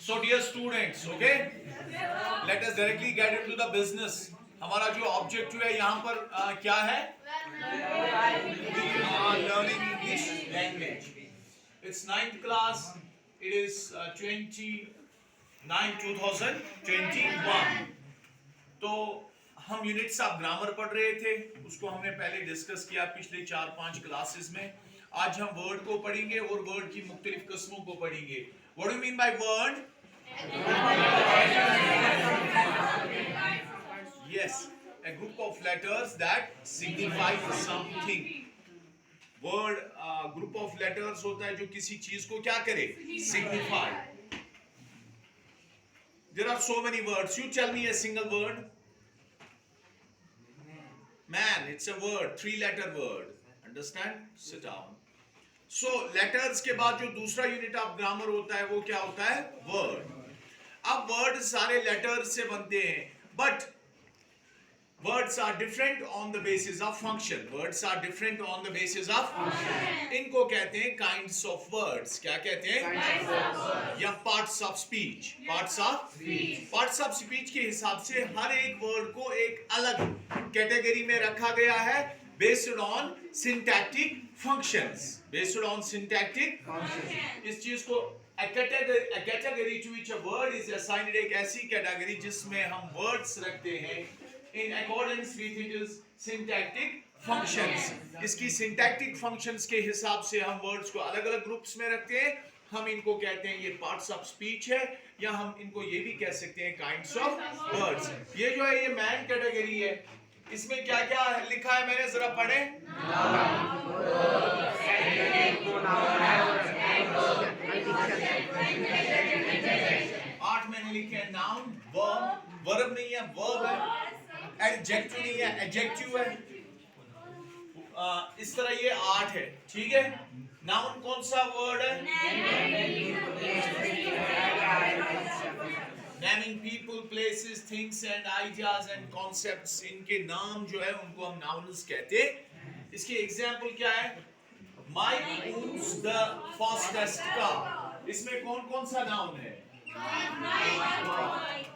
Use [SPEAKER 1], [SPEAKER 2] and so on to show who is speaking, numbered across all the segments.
[SPEAKER 1] So dear students, okay, let us directly get into the business. हमारा जो objective है यहाँ पर क्या है? We are learning English language. It's 9th class. It is 2021. तो हम यूनिट्स ऑफ ग्रामर पढ़ रहे थे, उसको हमने पहले डिस्कस किया पिछले 4-5 क्लासेस में. आज हम वर्ड को पढ़ेंगे और वर्ड की मुख्तलिफ किस्मों को पढ़ेंगे. What do you mean by word? Yes, a group of letters that signify something. Word group of letters होता है जो किसी चीज को क्या करे? Signify. There are so many words. You tell me a single word. Man, it's a word, 3-letter word. Understand? Sit down. So letters के बाद जो दूसरा यूनिट ऑफ ग्रामर होता है वो क्या होता है? वर्ड. अब वर्ड सारे लेटर्स से बनते हैं, but words are different on the basis of function. Words are different on the basis of function. इनको कहते हैं kinds of words. क्या कहते हैं? Kinds of words. या parts of speech. Parts of speech. Parts of speech के हिसाब से हर एक word को एक अलग कैटेगरी में रखा गया है based on syntactic functions. Based on syntactic functions. इस चीज को a category to which a word is assigned एक ऐसी कैटेगरी जिसमें हम words रखते हैं in accordance with its syntactic functions. इसकी syntactic functions के हिसाब से हम words को अलग अलग ग्रुप्स में रखते हैं. हम इनको कहते हैं ये parts of speech है, या हम इनको ये भी कह सकते हैं kinds of words. ये जो है ये man कैटेगरी है. इसमें क्या क्या लिखा है मैंने जरा पढ़े. आठ मैंने लिखे हैं नाउन, वर्ब नहीं है, वर्ब है. एडजेक्टिव नहीं है, एडजेक्टिव है. इस तरह ये 8 है. ठीक है. नाउन कौन सा वर्ड है? Naming people, places, things and ideas and concepts. इनके नाम जो है उनको हम नाउन्स कहते हैं. इसकी एग्जांपल क्या है? Mike owns the fastest car. इसमें कौन कौन सा नाउन है?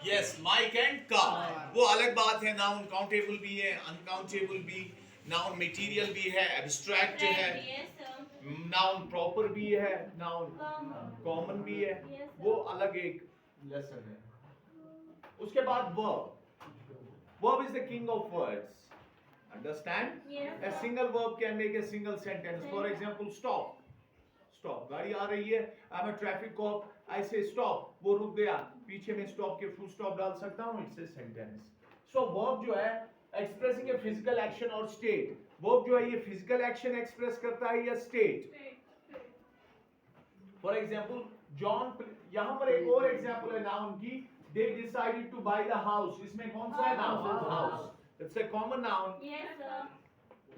[SPEAKER 1] Yes, Mike and car. वो अलग बात है. नाउन काउंटेबल भी है, अनकाउंटेबल भी. नाउन मटेरियल भी है, एब्स्ट्रैक्ट है. नाउन प्रॉपर भी है, नाउन कॉमन भी है. वो अलग एक लेसन है. उसके बाद verb. Verb is the king of words. Understand? Yes. A single verb can make a single sentence. For example, stop. Stop. गाड़ी आ रही है. I'm a traffic cop. I say stop. वो रुक गया. पीछे में stop के full stop डाल सकता हूँ. It's a sentence. So verb जो है expressing a physical action or state. Verb जो है ये physical action express करता है या state. For example, John. यहाँ पर एक और example है noun की. They decided to buy the house. इसमें कौन सा है noun? House. It's a common noun.
[SPEAKER 2] Yes, sir.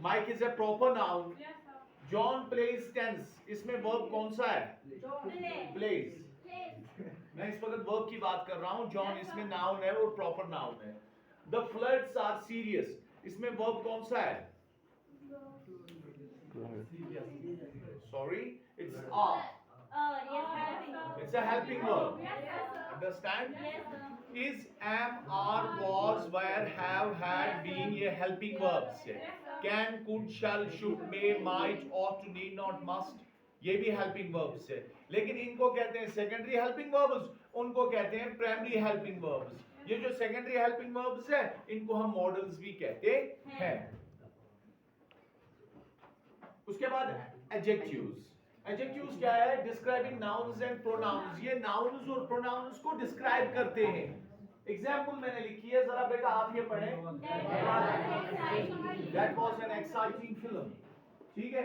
[SPEAKER 1] Mike is a proper noun.
[SPEAKER 2] Yes, sir.
[SPEAKER 1] John plays tennis. इसमें verb कौन सा है? Plays. मैं इस वक्त verb की बात कर रहा हूँ. John इसमें noun है और proper noun है. The floods are serious. इसमें verb कौन सा है? Sorry, it's are.
[SPEAKER 2] Yes, sir.
[SPEAKER 1] It's a helping verb.
[SPEAKER 2] Yes, sir.
[SPEAKER 1] Understand?
[SPEAKER 2] Yes, sir.
[SPEAKER 1] Is, am, are, was, were, have, had, been ये helping verbs है. Can, could, shall, should, may, might, ought, need, not, must. ये भी helping verbs है. लेकिन इनको कहते हैं secondary helping verbs. उनको कहते हैं primary helping verbs. ये जो secondary helping verbs है, इनको हम modals भी कहते हैं. उसके बाद adjectives. Adjectives क्या है? Describing nouns and pronouns. ये nouns और pronouns को describe करते हैं. Example मैंने लिखी है, जरा बेटा आप ये पढ़ें. That was an exciting film. ठीक है?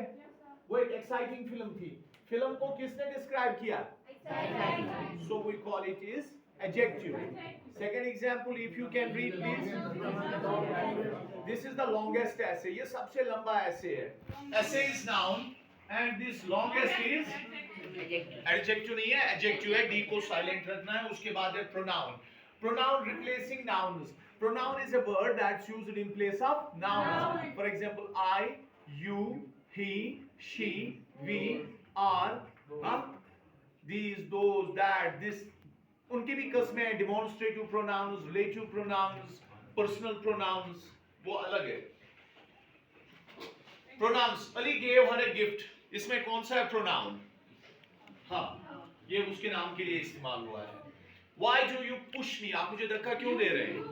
[SPEAKER 1] वो एक exciting film थी. Film को किसने describe किया? So we call it is adjective. Second example, if you can read please. This is the longest essay. ये सबसे लंबा essay है. Essay is noun. And this longest is adjective नहीं है, adjective है. D को silent रखना है. उसके बाद है pronoun. Pronoun replacing nouns. Pronoun is a word that's used in place of nouns. For example, I, you, he, she, we, are, these, those, that, this. उनकी भी किस्में हैं, demonstrative pronouns, relative pronouns, personal pronouns, वो अलग है. Pronouns, Ali gave her a gift, इसमें कौन सा है प्रोनाउन? हाँ, ये उसके नाम के लिए इस्तेमाल हुआ है. Why do you push me? आप मुझे धक्का क्यों दे रहे हैं?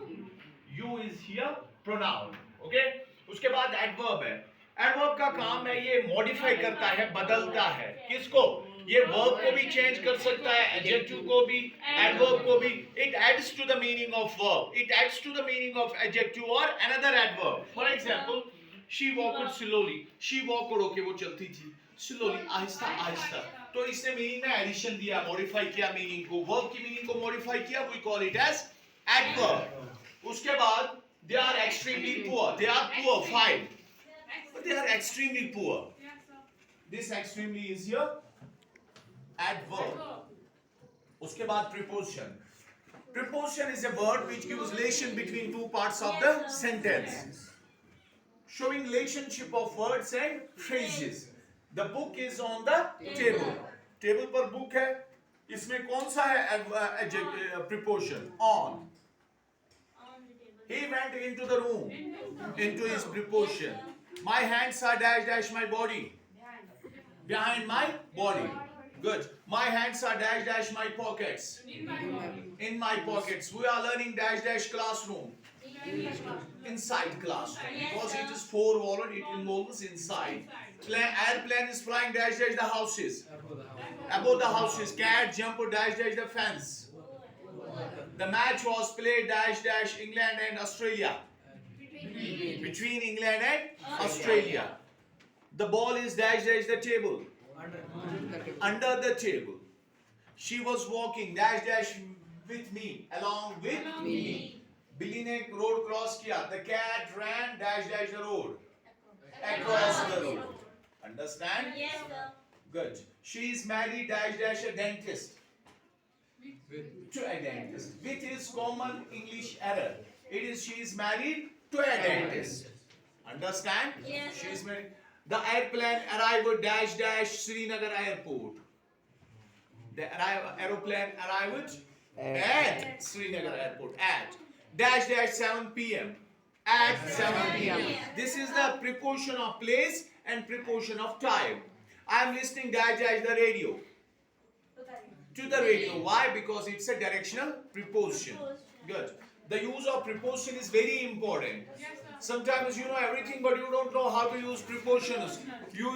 [SPEAKER 1] You is here pronoun. Okay? उसके बाद adverb है. Adverb का काम है ये modify करता है, बदलता है. किसको? ये verb को भी change कर सकता है, adjective को भी, adverb को भी. It adds to the meaning of verb. It adds to the meaning of adjective or another adverb. For example, she walked slowly. She walked, okay, वो चलती थी. Slowly, आहिस्ता आहिस्ता. तो इसने मीनिंग में एडिशन दिया, मॉडिफाई किया मीनिंग को, वर्ब की मीनिंग को मॉडिफाई किया, we call it as adverb. उसके बाद they are extremely poor, they are poor fine, but they are extremely poor. This extremely is your adverb. उसके बाद preposition. Preposition is a word which gives relation between two parts of the sentence, showing relationship of words and phrases. The book is on the table. Table पर book है. इसमें कौन सा है preposition? On. He went into the room. Into his preposition. My hands are dash dash my body. Behind my body. Good. My hands are dash dash my pockets. In my pockets. We are learning dash dash classroom. Inside classroom, because it is four-walled, it involves inside. Airplane is flying dash dash the houses. Above the houses. Cat jump dash dash the fence. The match was played dash dash England and Australia. Between England and Australia. The ball is dash dash the table. Under the table. She was walking dash dash with me, along with me. बिल्ली ने road cross किया. The cat ran dash dash the road. Across the road. Understand?
[SPEAKER 2] Yes, sir.
[SPEAKER 1] Good. She is married dash dash a dentist. To a dentist. With is common English error. It is she is married to a dentist. Understand?
[SPEAKER 2] Yes,
[SPEAKER 1] She is
[SPEAKER 2] sir.
[SPEAKER 1] married. The airplane arrived dash dash Srinagar airport. The aeroplane arrived at Srinagar airport. At dash dash 7 p.m. At 7 p.m. This is the preposition of place and preposition of time. I am listening dash dash the radio. To the radio. Why? Because it's a directional preposition. Good. The use of preposition is very important. Sometimes you know everything, but you don't know how to use prepositions. You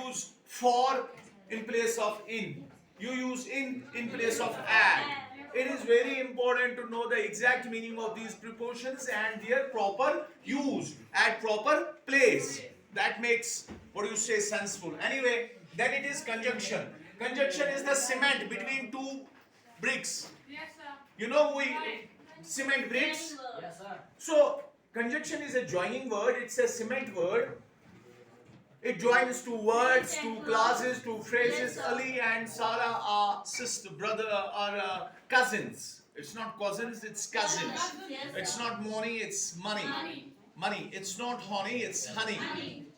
[SPEAKER 1] use for in place of in. You use in place of at. It is very important to know the exact meaning of these prepositions and their proper use at proper place. That makes what you say senseful. Anyway, then it is conjunction. Conjunction is the cement between two bricks.
[SPEAKER 3] Yes, sir.
[SPEAKER 1] You know we cement bricks.
[SPEAKER 3] Yes, sir.
[SPEAKER 1] So conjunction is a joining word. It's a cement word. It joins two words, two clauses, two phrases. Ali and Sarah are sister, brother, are cousins. It's not cousins, it's cousins. It's not money, it's money. Money. It's not honey, it's honey.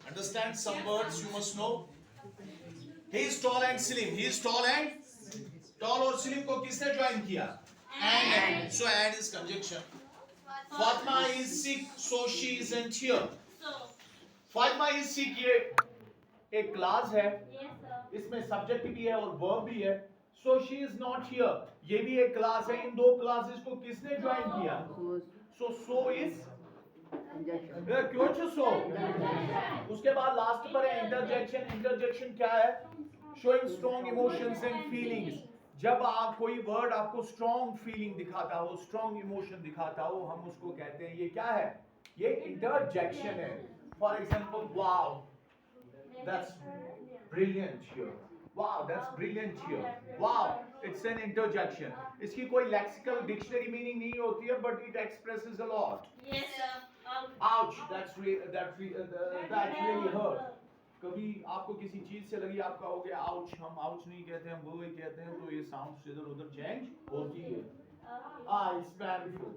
[SPEAKER 1] Understand some words you must know. He is tall and slim. He is tall and tall और slim को किसने join किया? And. So and is conjunction. Fatma is sick, so she isn't here. Fatima is sick, ये एक class है. इसमें subject भी है और वर्ब भी है. So she is not here, ये भी एक क्लास है. इन दो क्लासेस को किसने ज्वाइन किया? सो इज क्यों सो. उसके बाद लास्ट पर है इंटरजेक्शन. इंटरजेक्शन क्या है? Showing strong emotions and feelings. जब आप कोई वर्ड आपको स्ट्रॉन्ग फीलिंग दिखाता हो, स्ट्रॉन्ग इमोशन दिखाता हो, हम उसको कहते हैं ये क्या है? ये इंटरजेक्शन है. For example, wow, that's brilliant here. Wow, that's brilliant here. Wow, it's an interjection. इसकी कोई lexical dictionary meaning नहीं होती है, but it expresses a lot.
[SPEAKER 2] Yes, sir.
[SPEAKER 1] Ouch, that really hurt. कभी आपको किसी चीज से लगी, आपका हो गया ouch. हम ouch नहीं कहते, हम वो ही कहते हैं, तो ये sounds इधर उधर change होती है. It's painful.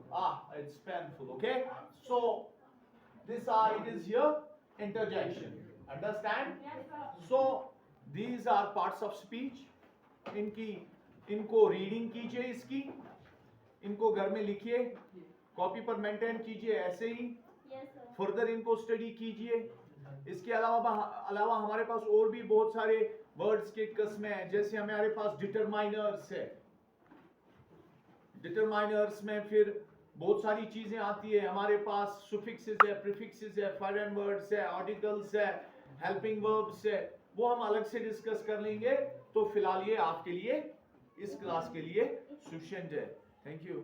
[SPEAKER 1] It's painful. Okay, so. This it is here interjection. Understand?
[SPEAKER 3] Yes, sir.
[SPEAKER 1] So these are parts of speech. इनकी इनको रीडिंग कीजिए, इसकी इनको घर में लिखिए, कॉपी पर मेंटेन कीजिए ऐसे ही,
[SPEAKER 2] Yes, sir.
[SPEAKER 1] फर्दर इनको स्टडी कीजिए। इसके अलावा हमारे पास और भी बहुत सारे वर्ड्स के किस्में हैं, जैसे हमारे पास डिटरमाइनर्स है। डिटरमाइनर्स में फिर बहुत सारी चीजें आती है, हमारे पास सुफिक्सेस है, प्रीफिक्सेस है, फॉरेन वर्ड्स है, आर्टिकल्स है, हेल्पिंग वर्ब्स है, वो हम अलग से डिस्कस कर लेंगे। तो फिलहाल ये आपके लिए इस क्लास के लिए सफिशिएंट है। Thank you.